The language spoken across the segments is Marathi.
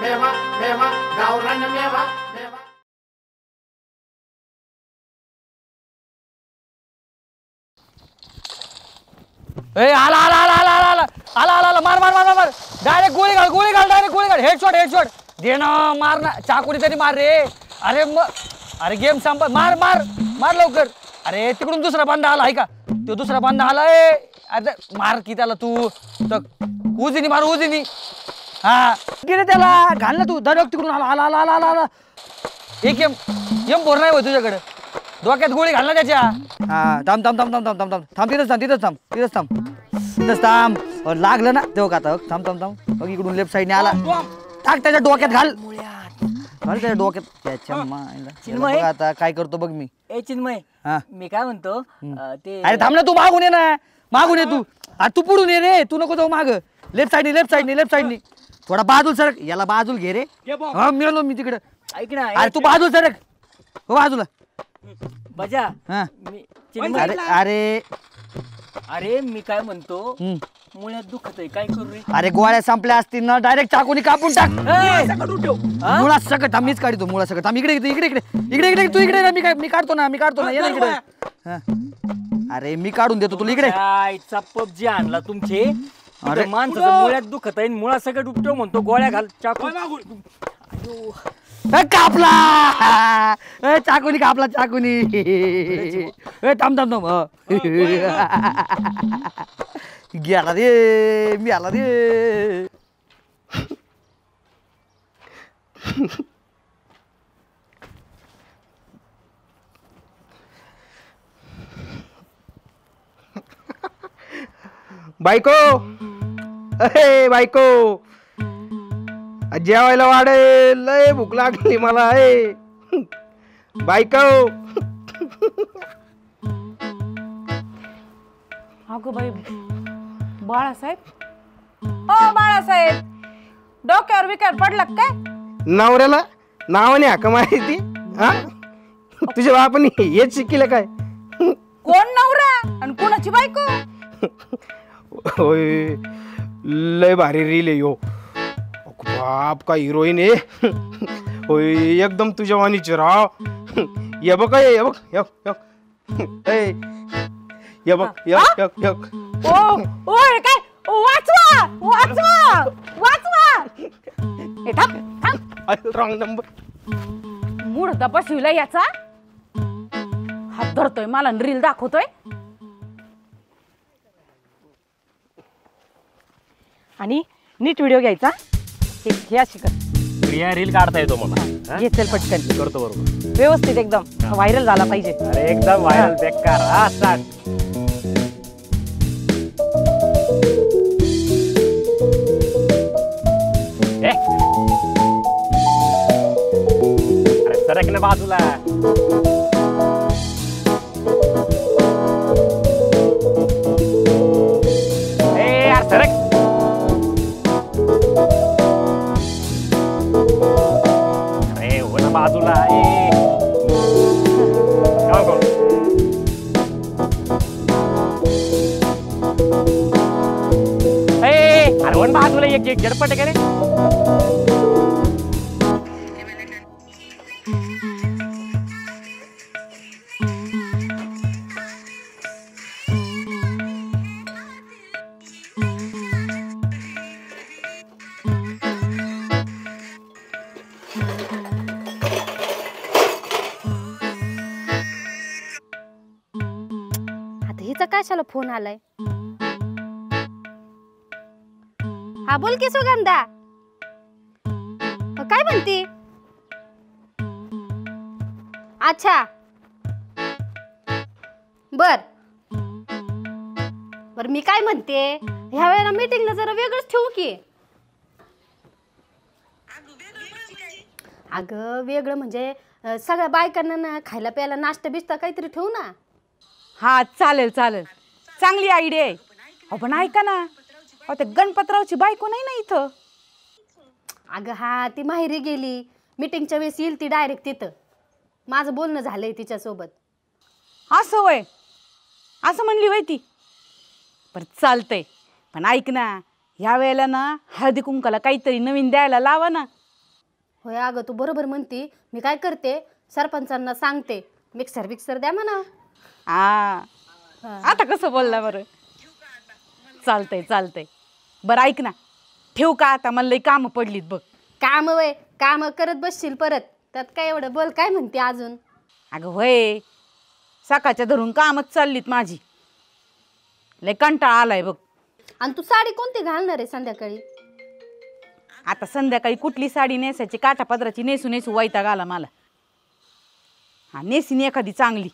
मेवा मेवा गावरान मेवा मेवा. आला आला आला आला आला आला आला आला आला मार मार मार मार डायरेक्ट गोळी घाल डायरेक्ट गोळी घाल हेडशॉट हेडशॉट दे ना मार ना चाकुरी तरी मार रे. अरे अरे गेम संपत मार मार मार लवकर. अरे तिकडून दुसरा बंदा आला आहे का तो दुसरा बंदा आलाय. अरे मार की त्याला तू तर उजनी मार उजनी. हा गेले त्याला घाल ना तू धडक तिकडून आला आला आला आला आला. एक एम बोर नाही होय तुझ्याकडे डोक्यात गोळी घाल ना त्याच्या. हा थांब थांब थांब थांब थांब थांब थांब तिथंच थांब तिथंच थांब तिथंच थांब तिथंच थांब. लागलं ना तेव्हा का आता थांब थांब थांब बघ इकडून लेफ्ट साईडने आला टाक त्याच्या डोक्यात घाल घाल त्याच्या डोक्यात त्याच्या चिन्मय. आता काय करतो बघ मी. ए चिन्मय मी काय म्हणतो ते अरे थांब ना तू मागून ये ना मागून ये तू. अरे तू पुढून ये रे तू नको जाऊ माग लेफ्ट साईडने लेफ्ट साईडने लेफ्ट साईडने थोडा बाजूल सरक याला बाजूल घे रे. हा मिळालो मी तिकडे. ऐक ना अरे तू बाजूल सरक हो बाजूला बजा. अरे अरे अरे मी काय म्हणतो मुळ्यात दुखत आहे काय करू रे. अरे गोळ्या संपल्या असतील ना डायरेक्ट चाकूनी कापून टाक. मुळा सकट मीच काढतो मुळा सकट इकडे इकडे इकडे इकडे इकडे तू इकडे मी काढतो ना ये ना इकडे. अरे मी काढून देतो तुला इकडे. पबजी आणला तुमचे. अरे माणसाचं मुळ्यात दुखत आहे मुळा सकट उपटो म्हणतो गोळ्या घाल चाकू कापला चाकूनी कापला चाकूनी. थांब थांब थांब गेला रे मी आला रे. बायको अरे बायको जेवायला वाढेल लय भूक लागली मला आहे बायको. अगं बाई बाळासाहेब ओ बाळासाहेब डोक्यावर विकार पडला काय. नवऱ्याला नावाने हाका माहिती हा तुझ्या बापाने हेच शिकलं काय. कोण नवरा आणि कोणाची बायको. होय लय भारी रील आहे यो बाप का हिरोईन आहे होय एकदम तुझ्या वाणीची राव. ये बघ ये बघ ये बघ ओ ओय काय वाचवा वाचवा वाचवा. ए थांब थांब रॉंग नंबर मूड बसविला याचा हात धरतोय मला रील दाखवतोय. आणि नीट व्हिडिओ घ्यायचा हे अशी कर रील काढता येतो मला. घे चल पटकन करतो बरोबर व्यवस्थित एकदम व्हायरल झाला पाहिजे. अरे एकदम व्हायरल बेकार हा सांग. अरे सरक ना बाजूला. यार सरक. अरे हो ना बाजूला अरे वन बाजूला एक झटपट करे. कशाला फोन आलाय. हा बोल की सुगंधा काय म्हणती. अच्छा बर बर मी काय म्हणते ह्या वेळेला मीटिंगला जरा वेगळंच ठेवू की. अगं वेगळं म्हणजे सगळ्या बायकांना ना खायला प्यायला नाश्ता बिस्ता काहीतरी ठेवू ना. हा चालेल चालेल चांगली आयडिया आहे. हो पण ऐका ना ते गणपतरावची बायको नाही ना इथं. अगं हा ती माहेरी गेली मीटिंगच्या वेळेस येईल ती डायरेक्ट तिथं. माझं बोलणं झालंय तिच्यासोबत. असं वय असं म्हणली वय ती. पण चालतंय पण ऐक ना ह्या वेळेला ना हळदी कुंकाला काहीतरी नवीन द्यायला लावा ना. होय अगं तू बरोबर म्हणती. मी काय करते, सरपंचांना सांगते मिक्सर द्या म्हणा. आता कसं बोलला बरं. चालतंय बरं ऐक ना, ठेवू का आता, मला लई कामं पडलीत बघ. काम करत बसशील परत, त्यात काय एवढं बोल. काय म्हणते अजून? अगं होय, सकाळच्या धरून कामच चाललीत माझी, लय कंटाळा आलाय बघ. आणि तू साडी कोणती घालणार आहे संध्याकाळी? आता संध्याकाळी कुठली साडी नेसायची, काठापदराची नेसू वैताग आला मला. हा नेसीन एखादी चांगली.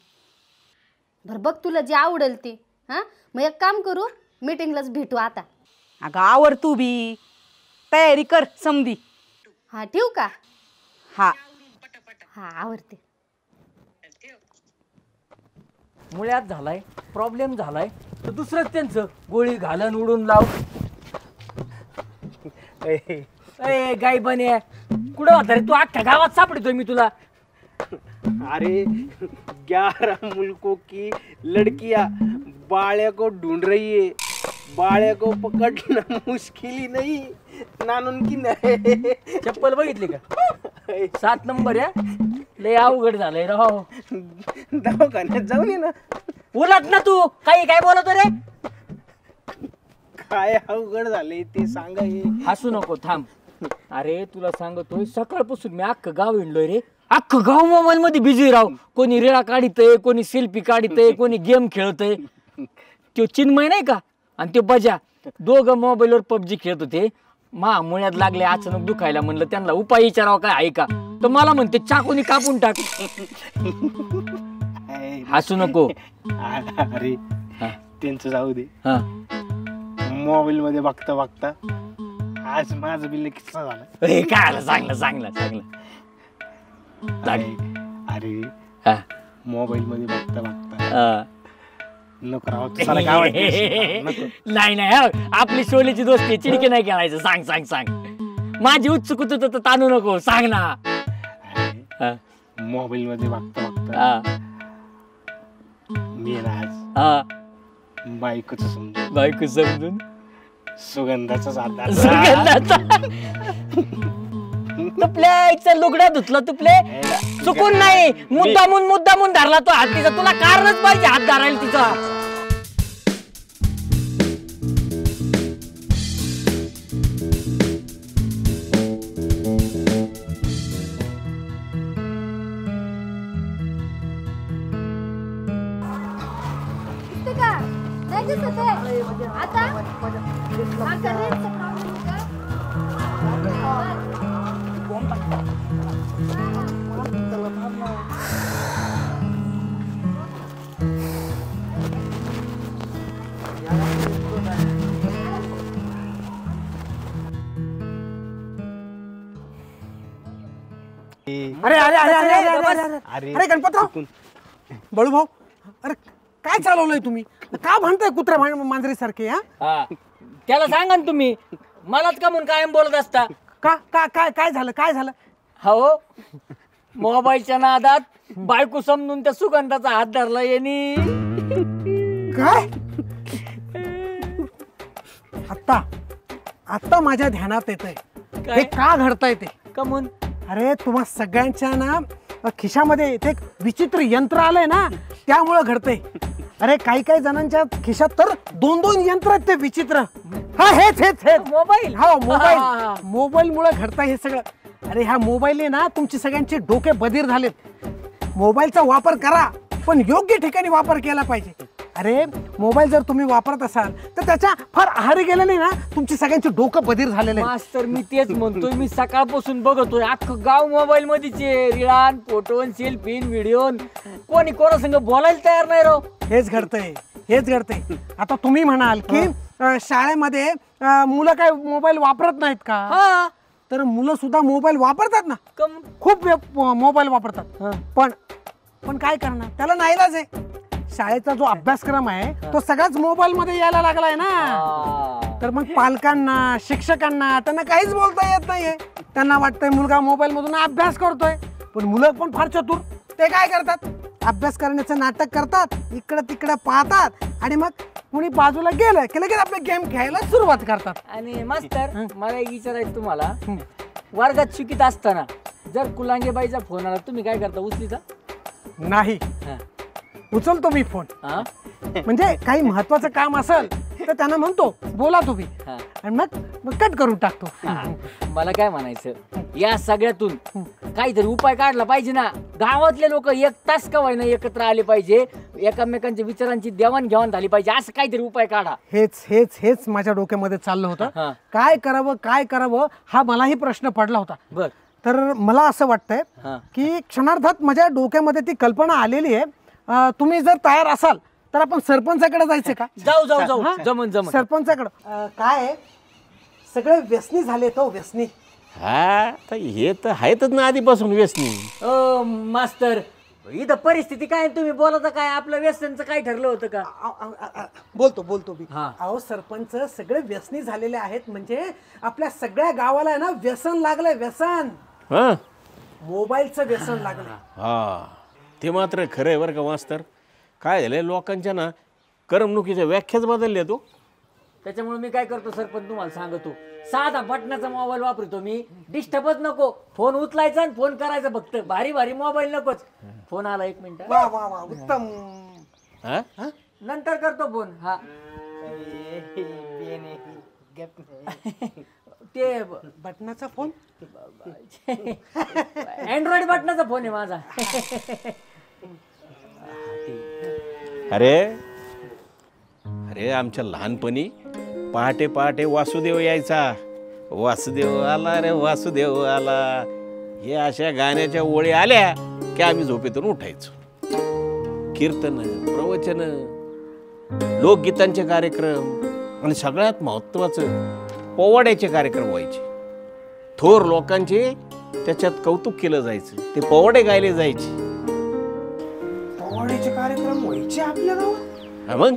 बरं बघ तुला जी आवडेल ती. हां मग एक काम करू, मीटिंगलाच भेटू आता. अगं आवर तू बी, तयारी कर समधी. हा ठेवू का? हा आवडते. मुळ्यात झालाय, प्रॉब्लेम झालाय, तर दुसरंच त्यांचं गोळी घालन उडून लाव. ए गाई बने, कुठं होता रे तू? अख्ख्या गावात सापडतोय मी तुला. अरे 11 मुल्कों की लड़कियां बाळ्या को ढूंढ रही है, बाळ्या को पकडना मुश्किल ही नहीं, नानून की नाही. चप्पल बघितली का? 7 नंबर या. लय अवघड झालंय राव. दवाखान्यात जाऊन ये ना. उलट ना तू, काही काय बोलतो रे? काय अवघड झाले ते सांगा. हे हसू नको, थांब. अरे तुला सांगतोय, सकाळपासून मी अख्खं गाव हिंडलोय रे. अख्खं गाव मोबाईल मध्ये बिझी राव. कोणी रेळा काढितय, कोणी सेल्फी काढितय, कोणी गेम खेळतय. तो चिन्मय नाही का आणि ते बजा, दोघं मोबाईलवर PUBG खेळत होते. मुळ्यात लागले, अचानक दुखायला. म्हणलं त्यांना उपाय विचारावं काय आहे का, तर मला म्हणते चाकूनी कापून टाक. हसू नको. अरे त्यांचं जाऊ दे. हा मोबाईल मध्ये बघता आज माझं बिल किस्सा झाला. काय चांगलं. अरे मोबाईल मध्ये बघता नको राव, तुला काय वाटतं? नाही आपली शोलेची दोस्ती, चिडके नाही खेळायचं. सांग. माझी उत्सुकता तर ताणू नको, सांग ना. मोबाईल मध्ये बघता मी आज बायकोच समजून सुगंधाचा आधार. तुपल्या लुगड्या धुतला तुपले, चुकून नाही, मुद्दामून धरला तो हात तिचा. तुला कारणच पाहिजे हात धरायला तिचा. अरे गणपतराव, बळू भाऊ, अरे काय चालवलंय तुम्ही? का म्हणताय कुत्र्या मांजरी सारखे? त्याला सांगा ना तुम्ही, मलाच का म्हणून कायम बोलत असता. काय झालं? हो, मोबाईलच्या नादात बायको समजून त्या सुगंधाचा हात धरला यांनी. काय? आता माझ्या ध्यानात येतंय हे का घडतंय ते. कमून? अरे तुम्हा सगळ्यांच्या ना खिशामध्ये ते एक विचित्र यंत्र आलंय ना, त्यामुळं घडतंय. अरे काही जणांच्या खिशात तर 2 यंत्र आहेत ते विचित्र. हेच मोबाईल. मोबाईल मुळे घडतंय हे सगळं. अरे ह्या मोबाईलने ना तुमची सगळ्यांचे डोके बधीर झालेत. मोबाईलचा वापर करा, पण योग्य ठिकाणी वापर केला पाहिजे. अरे मोबाईल जर तुम्ही वापरत असाल तर त्याच्या फार आहारी गेलेले ना तुमची सगळ्यांची डोकं बधीर झालेले. मास्तर मी तेच म्हणतोय, मी सकाळपासून बघतोय अख्खं गाव मोबाईल मध्येच, रीळान, फोटो, सेल्फी, व्हिडिओ. कोणी कोणासंग बोलायला तयार नाही राव. हेच घडतंय. आता तुम्ही म्हणाल की शाळेमध्ये मुलं काय मोबाईल वापरत नाहीत का? तर मुलं सुद्धा मोबाईल वापरतात ना, खूप मोबाईल वापरतात. पण काय करणार, त्याला नाईलाज आहे. शाळेचा जो अभ्यासक्रम आहे तो सगळाच मोबाईल मध्ये यायला लागलाय ना. तर मग पालकांना, शिक्षकांना त्यांना काहीच बोलता येत नाहीये. त्यांना वाटतंय मुलगा मोबाईल मधून अभ्यास करतोय. पण मुलं पण फार चतुर, ते काय करतात, अभ्यास करण्याचं नाटक करतात, इकडं तिकडं पाहतात आणि मग कुणी बाजूला गेलं की लगेच आपले गेम खेळायला सुरुवात करतात. आणि मास्तर मला एक विचारायचं तुम्हाला, वर्गात शिकित असताना जर कुलांगेबाईचा फोन आला तुम्ही काय करता उचलीचा? नाही हा. उचलतो मी फोन. हा? म्हणजे काही महत्वाचं काम असेल तर त्यांना म्हणतो बोला तुम्ही, हा. आणि मग कट करून टाकतो. हा. मला काय म्हणायचं, या सगळ्यातून काहीतरी उपाय काढला पाहिजे ना. गावातले लोक एक तास का होईना एकत्र आले पाहिजे, एकमेकांच्या विचारांची देवाणघेवाण झाली पाहिजे, असं काहीतरी उपाय काढा. हेच हेच हेच माझ्या डोक्यामध्ये चाललं होतं. हा. काय करावं हा मलाही प्रश्न पडला होता. बर. तर मला असं वाटतंय हा. की क्षणार्धात माझ्या डोक्यामध्ये ती कल्पना आलेली आहे. तुम्ही जर तयार असाल तर आपण सरपंचाकडे जायचं का? जाऊ जाऊ जाऊ हा? जमन जमन. सरपंचाकडं काय आहे, सगळे व्यसनी झाले तो व्यसनी. हा तर हे तर आहेतच ना आधीपासून व्यसनी. ओ मास्तर, इथं परिस्थिती काय, तुम्ही बोलता काय? आपलं व्यसनचं काय ठरलं होतं का? बोलतो मी. हा. अहो सरपंच, सगळे व्यसनी झालेले आहेत. म्हणजे आपल्या सगळ्या गावाला आहे ना व्यसन लागलंय. व्यसन, हा मोबाईलचं व्यसन लागलंय. हा ते मात्र खरं आहे बरं का मास्तर. काय झालंय लोकांच्या ना करमणुकीच्या व्याख्याच बदलल्या तो. त्याच्यामुळे मी काय करतो सरपंच तुम्हाला सांगतो, साधा बटनाचा मोबाईल वापरतो मी. डिस्टर्बच नको, फोन उचलायचा आणि फोन करायचा फक्त. भारी भारी मोबाईल नकोच. फोन आला, 1 मिनिट. वा वा वा, उत्तम. हा नंतर करतो फोन. हा ते बटनाचा फोन, अँड्रॉइड बटनाचा फोन आहे माझा. अरे अरे आमच्या लहानपणी पहाटे पहाटे वासुदेव यायचा. वासुदेव आला रे वासुदेव आला, हे अशा गाण्याच्या ओळी आल्या की आम्ही झोपेतून उठायचो. कीर्तन, प्रवचन, लोकगीतांचे कार्यक्रम आणि सगळ्यात महत्त्वाचं पोवाड्याचे कार्यक्रम व्हायचे. थोर लोकांचे त्याच्यात कौतुक केलं जायचं, ते पोवाडे गायले जायचे. पोवाड्याचे कार्यक्रम व्हायचे आपल्या गावात? हा मग,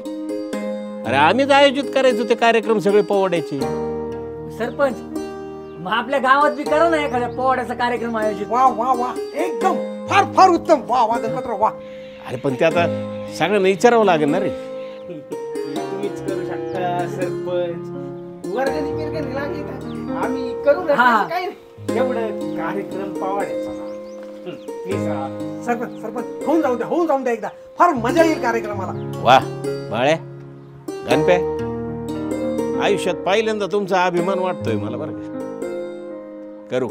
अरे आम्हीच आयोजित करायचो ते कार्यक्रम सगळे पोवाड्याचे. सरपंच, मग आपल्या गावात बी करा ना एखाद्या पोवाड्याचा कार्यक्रम आयोजित. वा वा वा, एकदम फार फार उत्तम. वा वा गणपतराव वा. अरे पण ते आता सगळ्यांना विचारावं लागेल ना रे. तुम्हीच करू शकता सरपंच. वर्गणी बिरगणी लागली का आम्ही करू ना. हा. काय नाही. एवढं कार्यक्रम पावाड्याचा प्लीज. सरपंच होऊन जाऊन द्या एकदा. फार मजा येईल कार्यक्रमाला. वा बाळ्या, गणप्या, आयुष्यात पहिल्यांदा तुमचा अभिमान वाटतोय मला बरं का. करू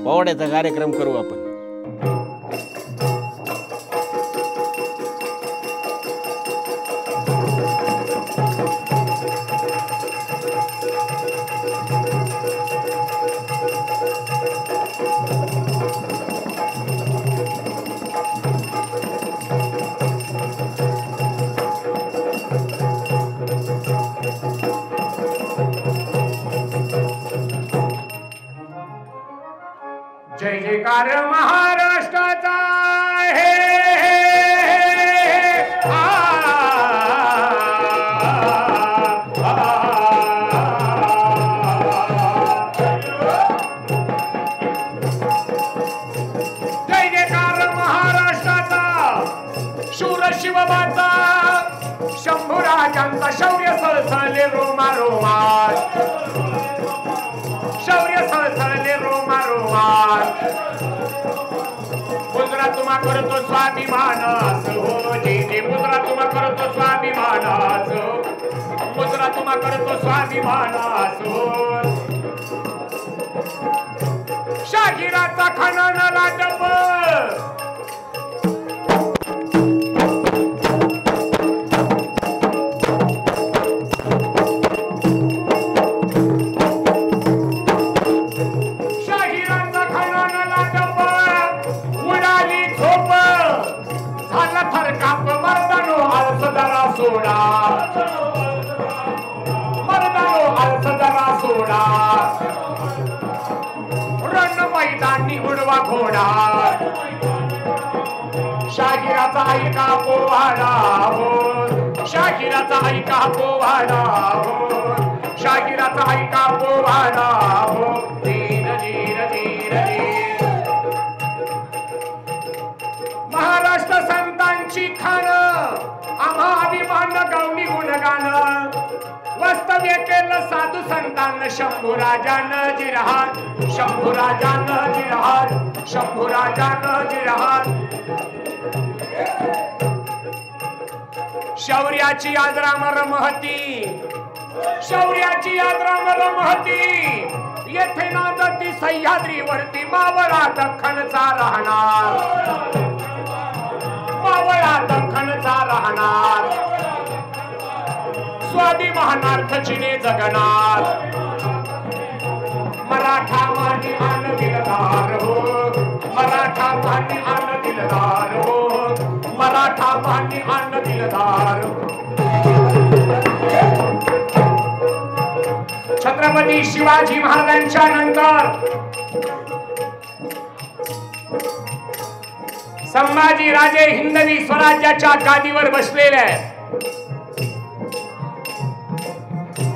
पोवाड्याचा कार्यक्रम करू आपण. जय जयकार महाराष्ट्राचा हे जय जयकार महाराष्ट्राचा, शूर शिवबाचा, शंभूराजांचा शौर्य सळसळले रोमा रोमात, शौर्य सळसळले रोमा रोमात. मुद्रा तुम्हा करतो स्वाभिमानाच हो, जे जे मुद्रा तुम्हा करतो स्वाभिमानाच, मुद्रा तुम्हा करतो स्वाभिमानाच हो. शाहिराचा खणन लाटप, सोडा मर्दानो अर्थ जरा सोडा, रण मैदानी उडवा घोडा. शाहिराचा ऐका पोवाडा हो, शाहिराचा ऐका पोवाडा हो, शाहिराचा ऐका पोवाडा हो. धीर धीर धीर धीर. महाराष्ट्र संतांची खाण, आम्हा अभिमान गवणी गुणगान, वस्त कर्तव्य केलं साधू संतान शंभूराजानं जिरहाट, शंभूराजानं जिरहाट, शंभूराजानं जिरहाट. शौर्याची यात्रा महती, शौर्याची यात्रा महती. येथे नांदती सह्याद्रीवरती मावळा दख्खनचा राहणार, मावळा दख्खनचा राहणार. स्वाभिमानार्थ चिने जगणार. मराठा मानी आन दिलदार हो, मराठा मानी आन दिलदार हो, मराठा मानी आन दिलदार. छत्रपती शिवाजी महाराजांच्या नंतर संभाजी राजे हिंदवी स्वराज्याच्या गादीवर बसलेले आहेत.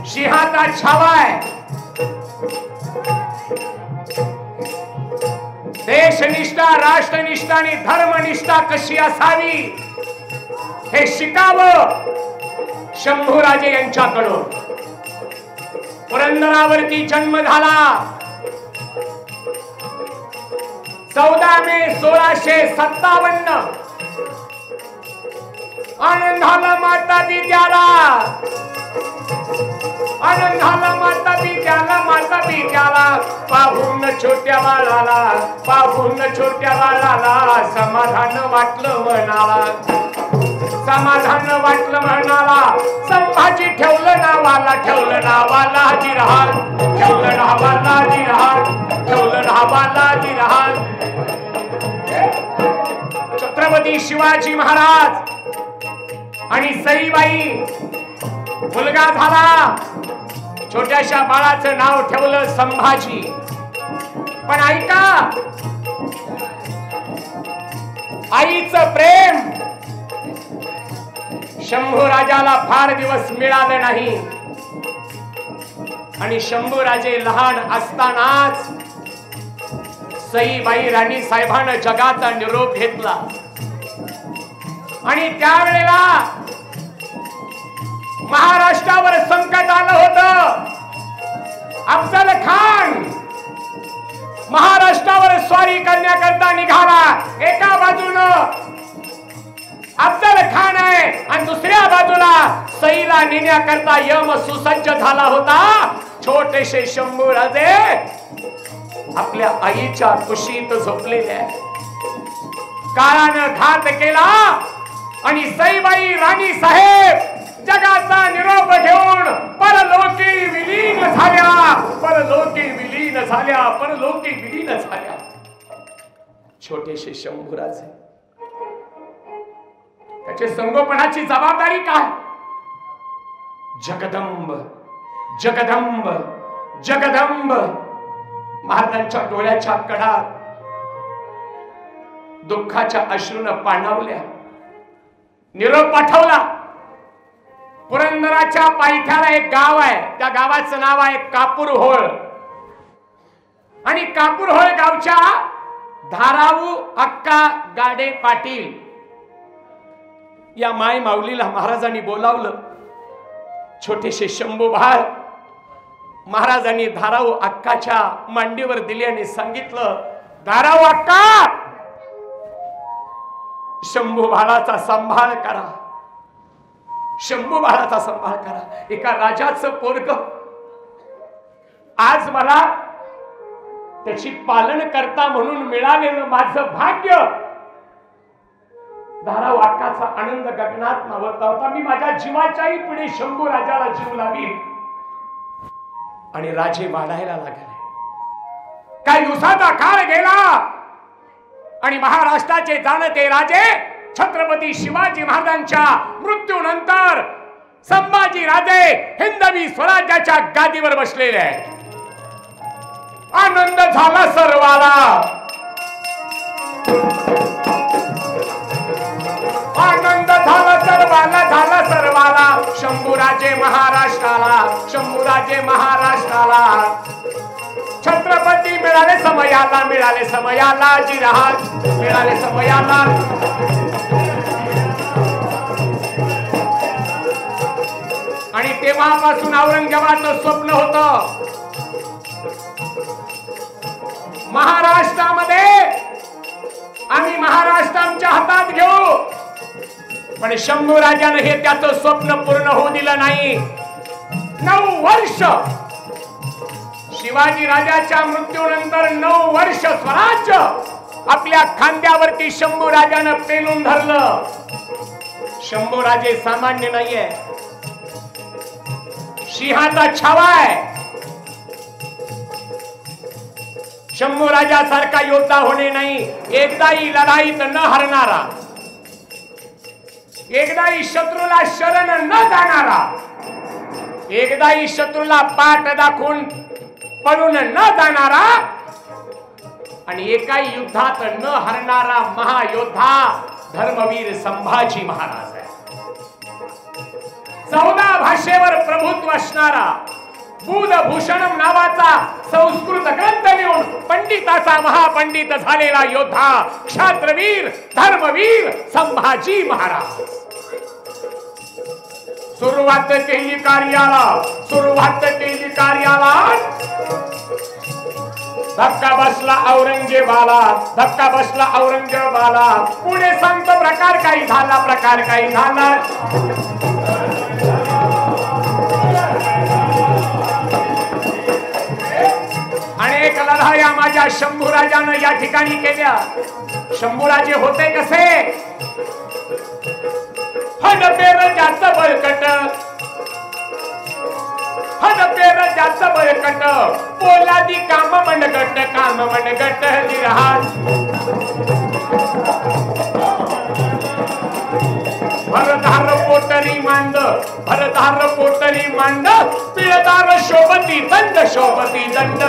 सिंहाचा छावा आहे. देशनिष्ठा, राष्ट्रनिष्ठा आणि धर्मनिष्ठा कशी असावी हे शिकावं शंभूराजे यांच्याकडून. पुरंदरावरती जन्म झाला. 14 मे 1657. आनंदाला माता पित्याला, आनंदाला माता पित्याला, माता पित्याला पाहून छोट्या बाळाला, पाहून छोट्या बाळाला समाधान वाटलं मनाला, समाधान वाटलं म्हणाला. संभाजी ठेवलं नावाला, ठेवलं नावाला जिरहाट, ठेवलं नावाला जिरहाट, ठेवलं नावाला जिरहाट. छत्रपती शिवाजी महाराज आणि सईबाई मुलगा झाला. छोट्याशा बाळाचं नाव ठेवलं संभाजी. पण ऐका, आईचं प्रेम शंभूराजाला फार दिवस मिळालं नाही. आणि शंभूराजे लहान असतानाच सईबाई राणी साहेबांना जगाचा निरोप घेतला. आणि त्यावेळेला महाराष्ट्रावर संकट आलं होतं. अफजल खान महाराष्ट्रावर स्वारी करण्याकरता निघाला. एका बाजूनं अफजल खान आहे आणि दुसऱ्या बाजूला सईला नेण्याकरता यम सुसज्ज झाला होता. छोटेसे शंभूराजे आपल्या आईच्या कुशीत झोपलेले आहे. काळानं घात केला आणि सईबाई राणी साहेब जगाचा निरोप घेऊन परलोकी विलीन झाल्या, परलोकी विलीन झाल्या, परलोकी विलीन झाल्या. छोटेसे शंभूराजे, त्याचे संगोपनाची जबाबदारी काय? जगदंब जगदंब जगदंब. महाराजांच्या डोळ्याच्या कडा दुःखाच्या अश्रूनं पाणावल्या. निरोप पाठवला. पुरंदराच्या पायथ्याला एक गाव आहे, त्या गावाचं नाव आहे कापूरहोळ. आणि कापूरहोळ गावच्या धाराऊ अक्का गाडे पाटील या माय माऊलीला महाराजांनी बोलावलं. छोटेसे शंभू बाळ महाराजांनी धाराऊ अक्काच्या मांडीवर दिली आणि सांगितलं, धाराऊ अक्का, शंभू बाळाचा सांभाळ करा, शंभू बाळाचा सांभाळ करा. एका राजाचं पोरग आज मला त्याची पालन करता म्हणून मिळालेलं माझं भाग्य. धाराऊ अक्काचा आनंद गगनात नव्हता होता. मी माझ्या जीवाच्याही पुढे शंभू राजाला जीव लावील. आणि राजे वाढायला लागले. काही दिवसाचा काळ गेला आणि महाराष्ट्राचे जाणते राजे छत्रपती शिवाजी महाराजांच्या मृत्यूनंतर संभाजी राजे हिंदवी स्वराज्याच्या गादीवर बसलेले आहेत. आनंद झाला सर्वाला, आनंद झाला सर्वाला, झाला सर्वाला. शंभूराजे महाराष्ट्राला, शंभूराजे महाराष्ट्राला. छत्रपती मिळाले समयाला, मिळाले समयाला जिरहाट, मिळाले समयाला. आणि तेव्हापासून औरंगजेबाचं स्वप्न होतं महाराष्ट्रामध्ये आम्ही महाराष्ट्र आमच्या हातात घेऊ. पण शंभू राजाने हे त्याचं स्वप्न पूर्ण होऊ दिलं नाही. 9 वर्ष शिवाजी राजाच्या मृत्यूनंतर 9 वर्ष स्वराज्य आपल्या खांद्यावरती शंभू राजानं पेलून धरलं. शंभू राजे सामान्य नाहीये, सिंहाचा छावा आहे. शंभू राजा सारखा योद्धा होणे नाही, एकदाही लढाईत न हरणारा, एकदाही शत्रूला शरण न जाणारा, एकदाही शत्रूला पाठ दाखवून पळून न जाणारा आणि एकाही युद्धात न हरणारा महायोद्धा धर्मवीर संभाजी महाराज आहे. 14 भाषेवर प्रभुत्व असणारा, बुधभूषणम नावाचा संस्कृत ग्रंथ लिहून पंडिताचा महापंडित झालेला योद्धा क्षात्रवीर धर्मवीर संभाजी महाराज. सुरुवात केली कार्याला, धक्का बसला औरंगजेबाला. पुढे सांगतो प्रकार काही झाला. अनेक लढाया माझ्या शंभूराजानं या ठिकाणी केल्या. शंभूराजे होते कसे? हडपेरजाचं बळकट, पोलादी काम मनगट जिरहाट. भरधार पोटरी मांड, पिळदार शोभती दंड.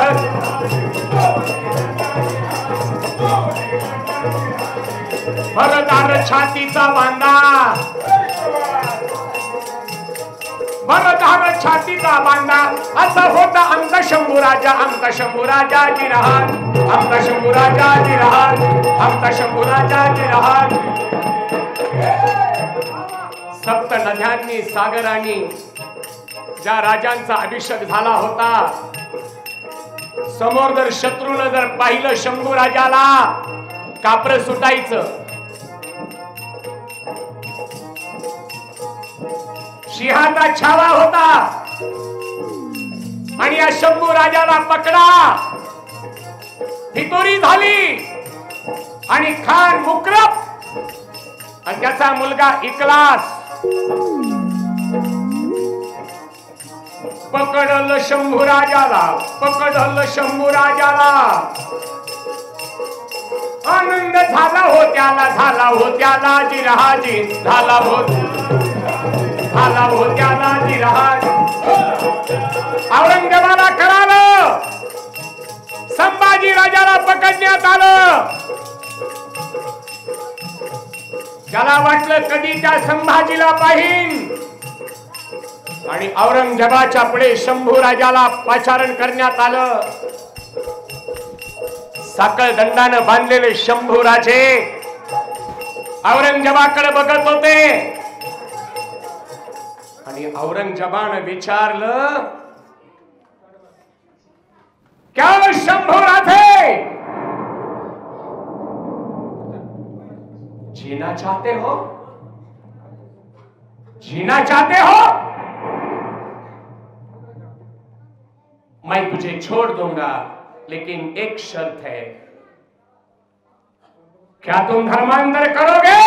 भरधार छातीचा बांधा, असा होता आमचा शंभू राजा जिरहाट. सप्त नद्यांनी सागरांनी ज्या राजांचा अभिषेक झाला होता, समोर जर शत्रूनं जर पाहिलं शंभू राजाला, कापर सुटायचं. सिंहाचा छावा होता आणि या शंभू राजाला पकडा, फितोरी झाली आणि खान मुक्रब आणि त्याचा मुलगा इकलास पकडलं शंभू राजाला. आनंद झाला होत्याला जिरहाजी, औरंगजेबाला कळालं संभाजी राजाला पकडण्यात आलं. त्याला वाटलं कधी त्या संभाजीला पाहीन आणि औरंगजेबाच्या पुढे शंभू राजाला पाचारण करण्यात आलं. साखळ दंडानं बांधलेले शंभू राजे औरंगजेबाकडे बघत होते आणि औरंगजेबानं विचारलं, क्या शंभू राजे जीना चाहते हो? मैं तुझे छोड़ दूंगा, लेकिन एक शर्त है. क्या तुम धर्मांतर करोगे?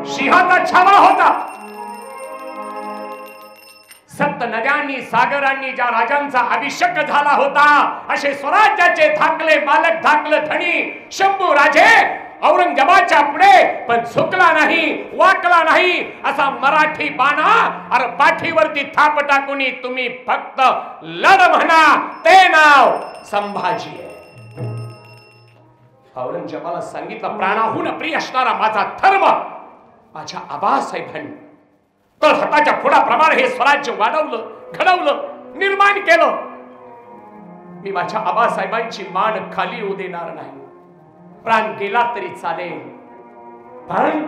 सिंहाचा छावा होता. सप्त नद्यांनी सागरांनी ज्या राजांचा अभिषेक झाला होता, असे स्वराज्याचे धाकले मालक धाकले धनी शंभू राजे औरंगजेबाच्या पुढे पण झुकला नाही, वाकला नाही. असा मराठी बाणा अरे पाठीवरती थाप टाकून तुम्ही फक्त लढ म्हणा, ते नाव संभाजी आहे. औरंगजेबाला सांगितलं, प्राणाहून प्रिय असणारा माझा धर्म माझ्या आबासाहेबांनी तर हाताच्या फुडाप्रमाणे हे स्वराज्य वाढवलं, घडवलं, निर्माण केलं. मी माझ्या आबासाहेबांची मान खाली होऊ देणार नाही. प्राण गेला तरी चालेल, पण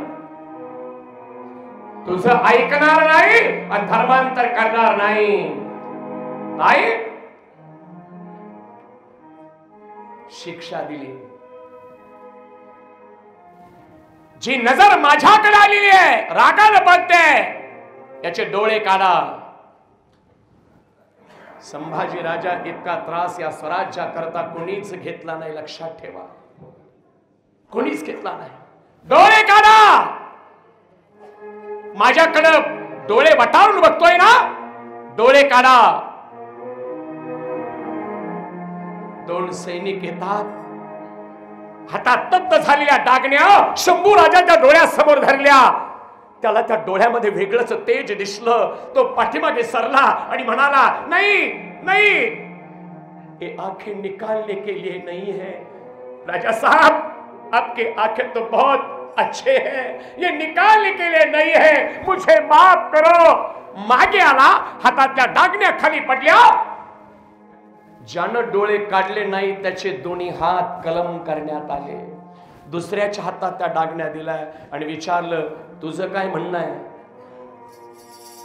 तुझं ऐकणार नाही आणि धर्मांतर करणार नाही. नाही शिक्षा दिली. जी नजर माझ्याकडे आलेली आहे, रागाला बघते, याचे डोळे काढा. संभाजी राजा इतका त्रास या स्वराज्याकरता कोणीच घेतला नाही, लक्षात ठेवा. कोणीच घेतला नाही. डोळे काढा. माझ्याकडं डोळे वटारून बघतोय ना, डोळे काढा. 2 सैनिक येतात, हातात तप्त झालेल्या डागण्या शंभू राजाच्या डोळ्यासमोर धरल्या. त्याला त्या डोळ्यामध्ये वेगळंच तेज दिसलं. तो पाठीमागे सरला आणि म्हणाला, नहीं नहीं, ये आंखें निकालने के लिए नहीं है राजा साहब, आपके आंखें तो बहुत अच्छे हैं, ये निकालने के लिए नहीं है, मुझे माफ करो. मागे आला, हातातल्या डागण्या खाली पडल्या. ज्यानं डोळे काढले नाही त्याचे दोन्ही हात कलम करण्यात आले. दुसऱ्याच्या हातात त्या डागण्या दिल्या आणि विचारलं, तुझं काय म्हणणं आहे?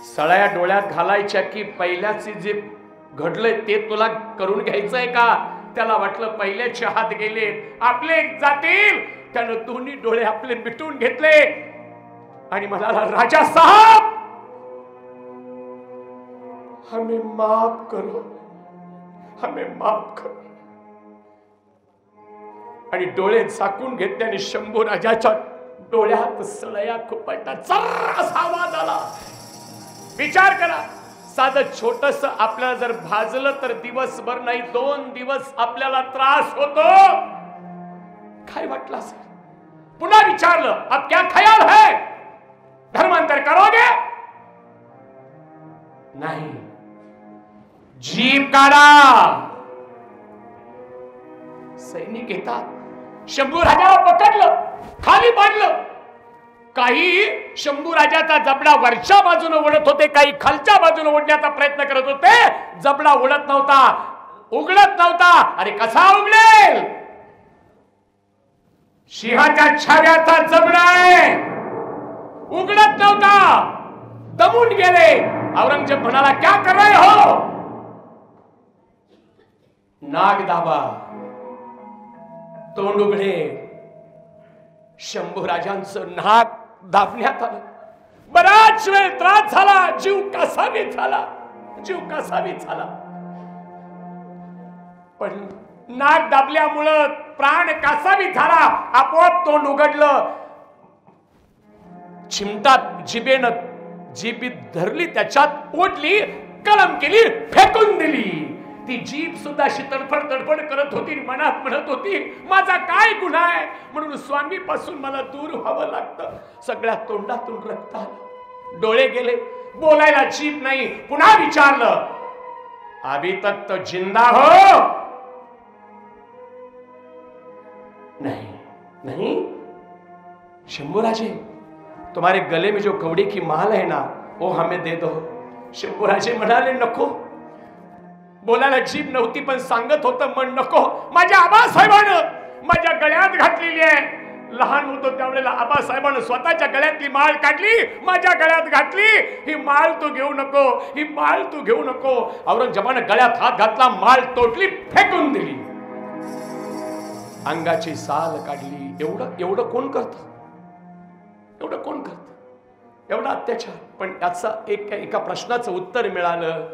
सळ्या डोळ्यात घालायच्या की पहिल्याचे जे घडलंय ते तुला करून घ्यायचंय का? त्याला वाटलं पहिल्याचे हात गेले, आपले जातील. त्यानं दोन्ही डोळे आपले मिटून घेतले आणि म्हणाला, राजा साहब हमें माफ करो, हमें माफ करो. आणि डोळे झाकून घेतल्याने शंभू राजाच्या डोळ्यात सळया खुपटला. चर्र असा आवाज आला. विचार करा, साधं छोटस आपल्याला जर भाजलं तर दिवसभर नाही 2 दिवस आपल्याला त्रास होतो. काय वाटलं असेल? पुन्हा विचारलं, अब क्या ख्याल है, धर्मांतर करोगे? नाही. जीभ काढा. सैनिक येतात, शंभू राजाला पकडलं, खाली पाडलं. काही शंभू राजाचा जबडा वरच्या बाजूने ओढत होते, काही खालच्या बाजूने ओढण्याचा प्रयत्न करत होते. जबडा ओढत नव्हता, उघडत नव्हता. अरे कसा उघडेल? सिंहाच्या छाव्याचा जबडा आहे, उघडत नव्हता. दमून गेले. औरंगजेब म्हणाला, क्या कर रहे हो? नाग दाबा, तोंड उघडे. शंभू राजांचं नाक दाबण्यात आलं. बराच वेळ त्रास झाला, जीव कासावीस झाला, जीव कासावीस झाला. पण नाक दाबल्यामुळं प्राण कासावीस झाला. आपोआप तोंड उघडलं. चिमटात जिभेनं जीभीत धरली, त्याच्यात ओढली, कलम केली, फेकून दिली. ती जीभ सुद्धा अशी तडफड तडफड करत होती. मनात म्हणत होती, माझा काय गुन्हा आहे म्हणून स्वामी पासून मला दूर व्हावं लागतं. सगळ्या तोंडातून रक्त आलं, डोळे गेले, बोलायला जीभ नाही. पुन्हा विचारलं, अभी तक तो जिंदा हो? नहीं नहीं. शंभूराजे, तुम्हारे गले में जो कवड़ी की माल है ना, वो हमें दे दो. शंभूराजे म्हणाले, नको. बोलायला जीभ नव्हती पण सांगत होतं मन, नको. माझ्या आबासाहेबानं माझ्या गळ्यात घातलेली आहे. लहान होतो त्यावेळेला आबासाहेबानं स्वतःच्या गळ्यातली माळ काढली, माझ्या गळ्यात घातली. ही माळ तू घेऊ नको, ही माळ तू घेऊ नको. औरंगजेबानं गळ्यात हात घातला, माळ तोडली, फेकून दिली. अंगाची साल काढली. एवढं कोण करतं? एवढं कोण करतं? एवढा अत्याचार. पण याचा एका प्रश्नाचं उत्तर मिळालं.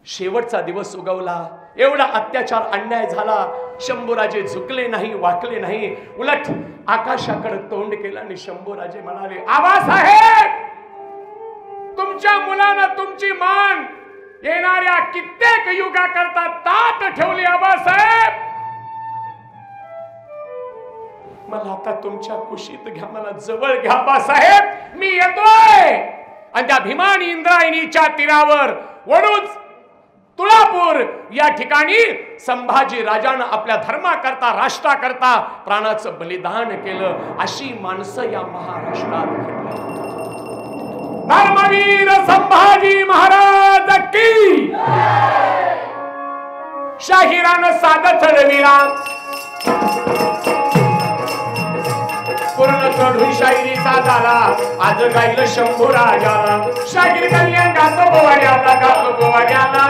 शेवटचा दिवस उगवला. एवढा अत्याचार, अन्याय झाला. शंभूराजे झुकले नाही, वाकले नाही. उलट आकाशाकडे तोंड केलं आणि शंभूराजे म्हणाले, आबासाहेब, तुमच्या मुलानं तुमची मान येणाऱ्या कित्येक युगाकरता ताट ठेवली. आबासाहेब, मला आता तुमच्या कुशीत घ्या, मला जवळ घ्या. आबासाहेब, मी येतोय. आणि त्या भीमानी इंद्रायणीच्या तीरावर वडूच तुळापूर या ठिकाणी संभाजी राजानं आपल्या धर्माकरता, राष्ट्राकरता प्राणाचं बलिदान केलं. अशी माणसं या महाराष्ट्रात घडली. धर्मवीर संभाजी महाराज की. शाहिरानं साधं चढविला, पूर्ण चढू शाहिरीचा झाला आज गाईल शंभू राजाला शाहीर कल्याण गातो बोवाड्याला गातो बोवाड्याला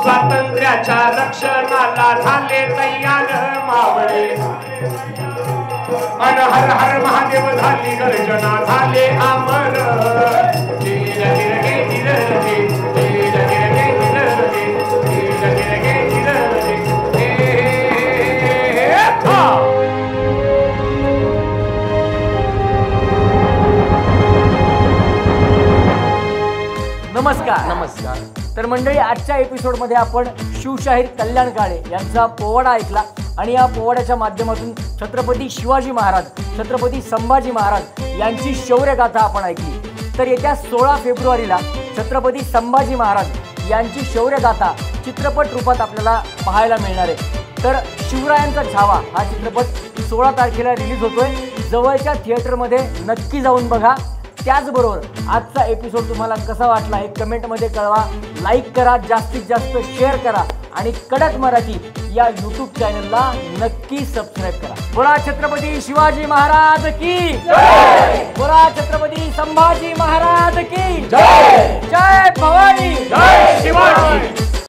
स्वातंत्र्याच्या रक्षणाला झाले तयार मावळे अन हर हर महादेव झाली गर्जना झाले अमर धीर धीर गे धीर गे धीर धीर गे धीर गे धीर धीर गे धीर गे नमस्कार नमस्कार. तर मंडळी, आजच्या एपिसोडमध्ये आपण शिवशाहीर कल्याण काळे यांचा पोवाडा ऐकला आणि या पोवाड्याच्या माध्यमातून छत्रपती शिवाजी महाराज, छत्रपती संभाजी महाराज यांची शौर्यगाथा आपण ऐकली. तर येत्या 16 फेब्रुवारीला छत्रपती संभाजी महाराज यांची शौर्यगाथा चित्रपट रूपात आपल्याला पाहायला मिळणार आहे. तर शिवरायांचा छावा हा चित्रपट 16 तारखेला रिलीज होतोय. जवळच्या थिएटरमध्ये नक्की जाऊन बघा. त्याचबरोबर आजचा एपिसोड तुम्हाला कसा वाटला हे कमेंटमध्ये कळवा. लाईक करा, जास्तीत जास्त शेअर करा आणि कडक मराठी या यूट्यूब चॅनलला नक्की सबस्क्राईब करा. बोला छत्रपती शिवाजी महाराज की जय. बोला छत्रपती संभाजी महाराज की जय. जय भवानी, जय शिवाजी.